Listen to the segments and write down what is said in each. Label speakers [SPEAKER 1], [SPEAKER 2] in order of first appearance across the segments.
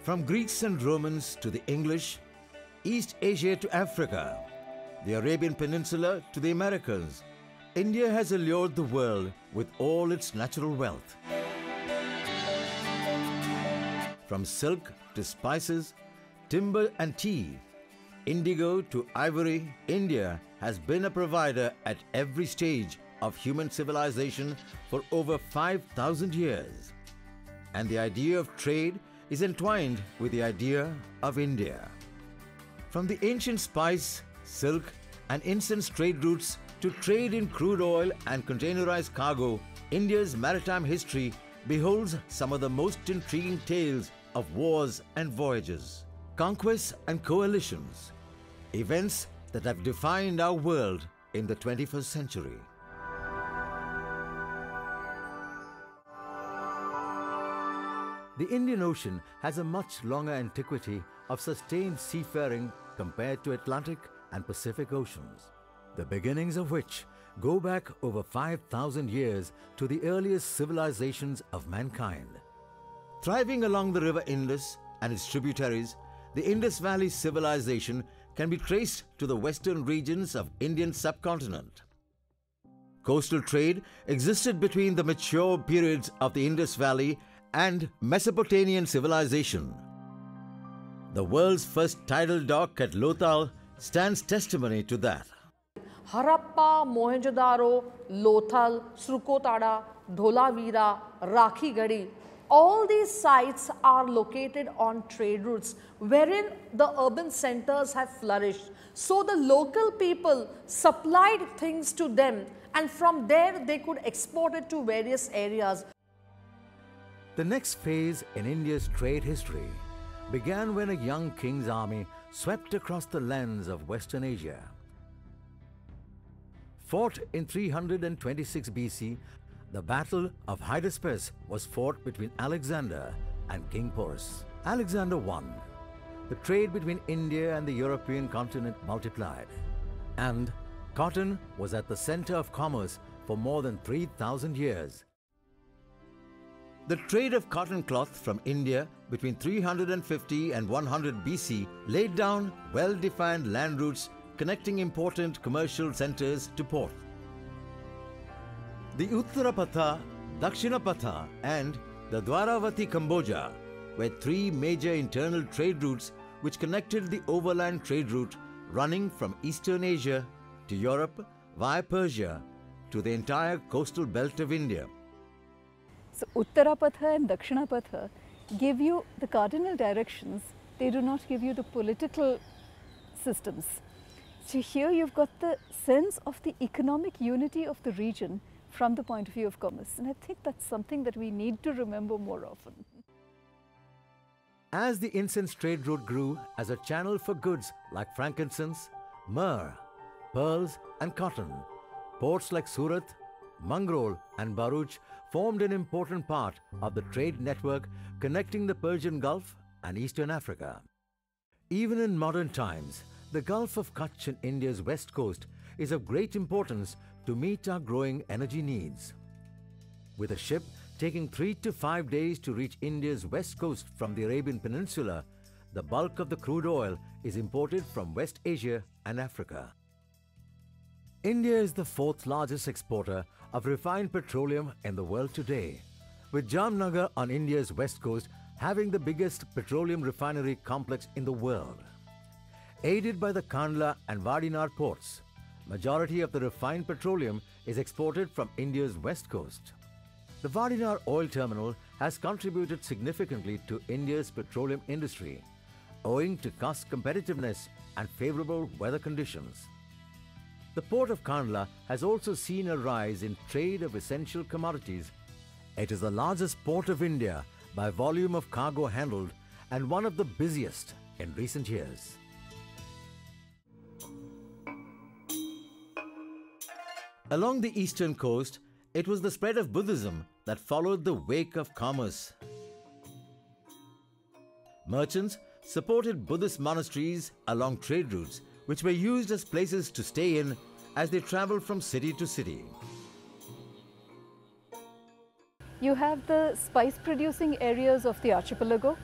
[SPEAKER 1] From Greeks and Romans to the English, East Asia to Africa, the Arabian Peninsula to the Americas, India has allured the world with all its natural wealth. From silk to spices, timber and tea, indigo to ivory, India has been a provider at every stage of human civilization for over 5,000 years. And the idea of trade is entwined with the idea of India. From the ancient spice, silk and incense trade routes to trade in crude oil and containerized cargo, India's maritime history beholds some of the most intriguing tales of wars and voyages, conquests and coalitions, events that have defined our world in the 21st century. The Indian Ocean has a much longer antiquity of sustained seafaring compared to Atlantic and Pacific Oceans, the beginnings of which go back over 5,000 years to the earliest civilizations of mankind. Thriving along the river Indus and its tributaries, the Indus Valley civilization can be traced to the western regions of Indian subcontinent. Coastal trade existed between the mature periods of the Indus Valley and Mesopotamian civilization. The world's first tidal dock at Nautical stands testimony to that.
[SPEAKER 2] Harappa, Mohenjo-daro, Lothal, Srukotada, Dholavira, Rakhigadi, all these sites are located on trade routes wherein the urban centers have flourished. So the local people supplied things to them, and from there they could export it to various areas.
[SPEAKER 1] The next phase in India's trade history began when a young king's army swept across the lands of Western Asia. Fought in 326 BC, the Battle of Hydaspes was fought between Alexander and King Porus. Alexander won. The trade between India and the European continent multiplied, and cotton was at the center of commerce for more than 3,000 years. The trade of cotton cloth from India between 350 and 100 BC laid down well-defined land routes connecting important commercial centers to port. The Uttarapatha, Dakshinapatha and the Dwaravati Kamboja were three major internal trade routes which connected the overland trade route running from Eastern Asia to Europe via Persia to the entire coastal belt of India.
[SPEAKER 3] So Uttarapatha and Dakshinapatha give you the cardinal directions, they do not give you the political systems. So here you've got the sense of the economic unity of the region from the point of view of commerce, and I think that's something that we need to remember more often.
[SPEAKER 1] As the incense trade route grew as a channel for goods like frankincense, myrrh, pearls and cotton, ports like Surat, Mangrol and Bharuch formed an important part of the trade network connecting the Persian Gulf and Eastern Africa. Even in modern times, the Gulf of Kutch in India's west coast is of great importance to meet our growing energy needs. With a ship taking 3 to 5 days to reach India's west coast from the Arabian Peninsula, the bulk of the crude oil is imported from West Asia and Africa. India is the fourth largest exporter of refined petroleum in the world today, with Jamnagar on India's west coast having the biggest petroleum refinery complex in the world. Aided by the Kandla and Vadinar ports, majority of the refined petroleum is exported from India's west coast. The Vadinar oil terminal has contributed significantly to India's petroleum industry, owing to cost competitiveness and favorable weather conditions. The port of Kandla has also seen a rise in trade of essential commodities. It is the largest port of India by volume of cargo handled and one of the busiest in recent years. Along the eastern coast, it was the spread of Buddhism that followed the wake of commerce. Merchants supported Buddhist monasteries along trade routes, which were used as places to stay in as they traveled from city to city.
[SPEAKER 3] You have the spice producing areas of the archipelago,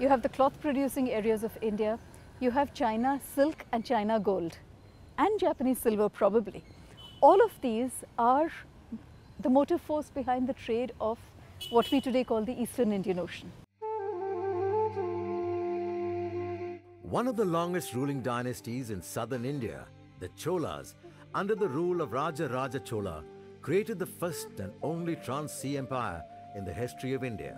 [SPEAKER 3] You have the cloth producing areas of India. You have China silk and China gold and Japanese silver probably. All of these are the motive force behind the trade of what we today call the Eastern Indian Ocean.
[SPEAKER 1] One of the longest ruling dynasties in southern India, the Cholas, under the rule of Raja Raja Chola, created the first and only trans-sea empire in the history of India.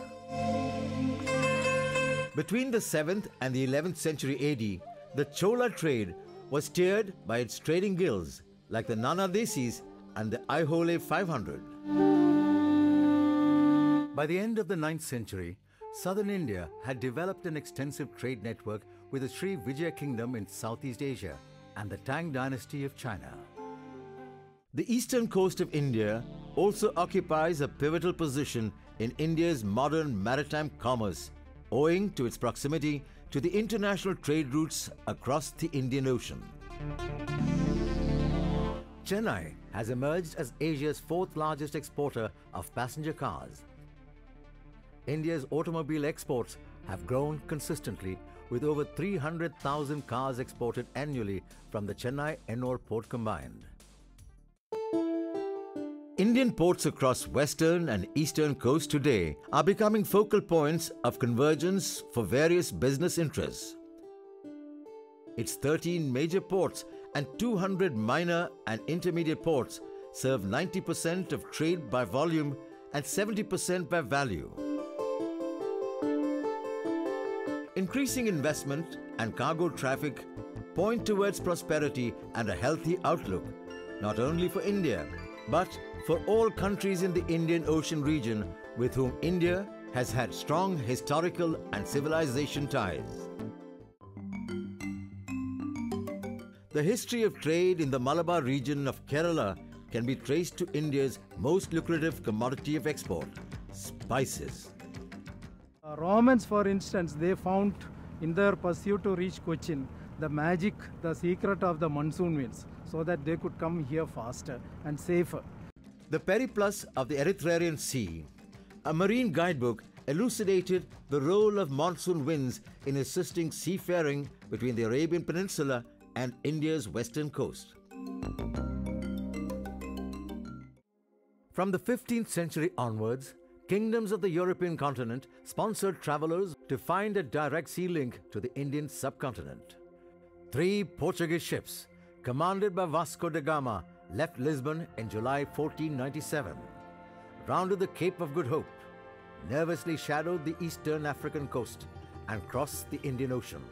[SPEAKER 1] Between the 7th and the 11th century AD, the Chola trade was steered by its trading guilds like the Nanadesis and the Aihole 500. By the end of the 9th century, southern India had developed an extensive trade network with the Sri Vijaya kingdom in Southeast Asia and the Tang dynasty of China. The eastern coast of India also occupies a pivotal position in India's modern maritime commerce, owing to its proximity to the international trade routes across the Indian Ocean. Chennai has emerged as Asia's 4th largest exporter of passenger cars. India's automobile exports have grown consistently, with over 300,000 cars exported annually from the Chennai-Ennore port combined. Indian ports across western and eastern coast today are becoming focal points of convergence for various business interests. Its 13 major ports and 200 minor and intermediate ports serve 90% of trade by volume and 70% by value. Increasing investment and cargo traffic point towards prosperity and a healthy outlook, not only for India, but for all countries in the Indian Ocean region with whom India has had strong historical and civilization ties. The history of trade in the Malabar region of Kerala can be traced to India's most lucrative commodity of export, spices.
[SPEAKER 4] Romans, for instance, they found in their pursuit to reach Cochin the magic, the secret of the monsoon winds, so that they could come here faster and safer.
[SPEAKER 1] The Periplus of the Erythraean Sea, a marine guidebook, elucidated the role of monsoon winds in assisting seafaring between the Arabian Peninsula and India's western coast. From the 15th century onwards, kingdoms of the European continent sponsored travelers to find a direct sea link to the Indian subcontinent. 3 Portuguese ships, commanded by Vasco da Gama, left Lisbon in July 1497, rounded the Cape of Good Hope, nervously shadowed the eastern African coast, and crossed the Indian Ocean,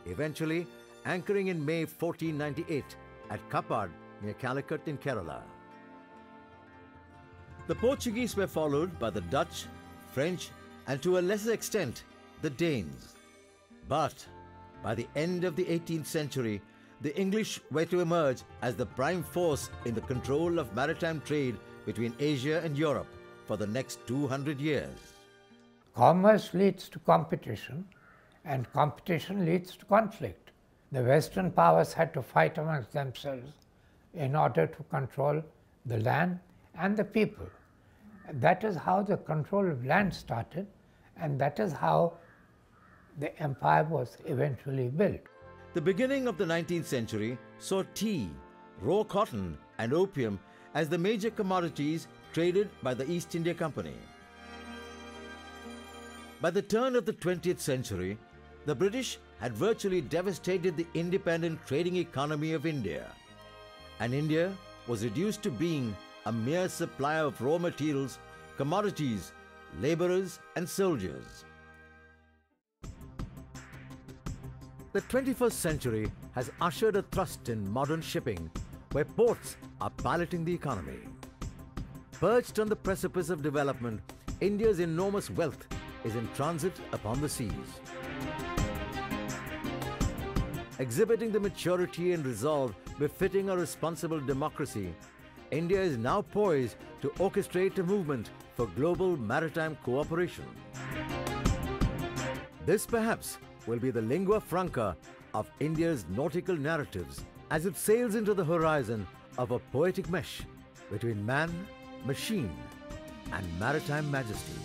[SPEAKER 1] eventually anchoring in May 1498 at Kapad near Calicut in Kerala. The Portuguese were followed by the Dutch, French, and to a lesser extent, the Danes. But by the end of the 18th century, the English were to emerge as the prime force in the control of maritime trade between Asia and Europe for the next 200 years.
[SPEAKER 5] Commerce leads to competition, and competition leads to conflict. The Western powers had to fight amongst themselves in order to control the land and the people. That is how the control of land started, and that is how the empire was eventually built.
[SPEAKER 1] The beginning of the 19th century saw tea, raw cotton, and opium as the major commodities traded by the East India Company. By the turn of the 20th century, the British had virtually devastated the independent trading economy of India, and India was reduced to being a mere supplier of raw materials, commodities, laborers, and soldiers. The 21st century has ushered a thrust in modern shipping, where ports are piloting the economy. Perched on the precipice of development, India's enormous wealth is in transit upon the seas. Exhibiting the maturity and resolve befitting a responsible democracy, India is now poised to orchestrate a movement for global maritime cooperation. This perhaps will be the lingua franca of India's nautical narratives as it sails into the horizon of a poetic mesh between man, machine, and maritime majesty.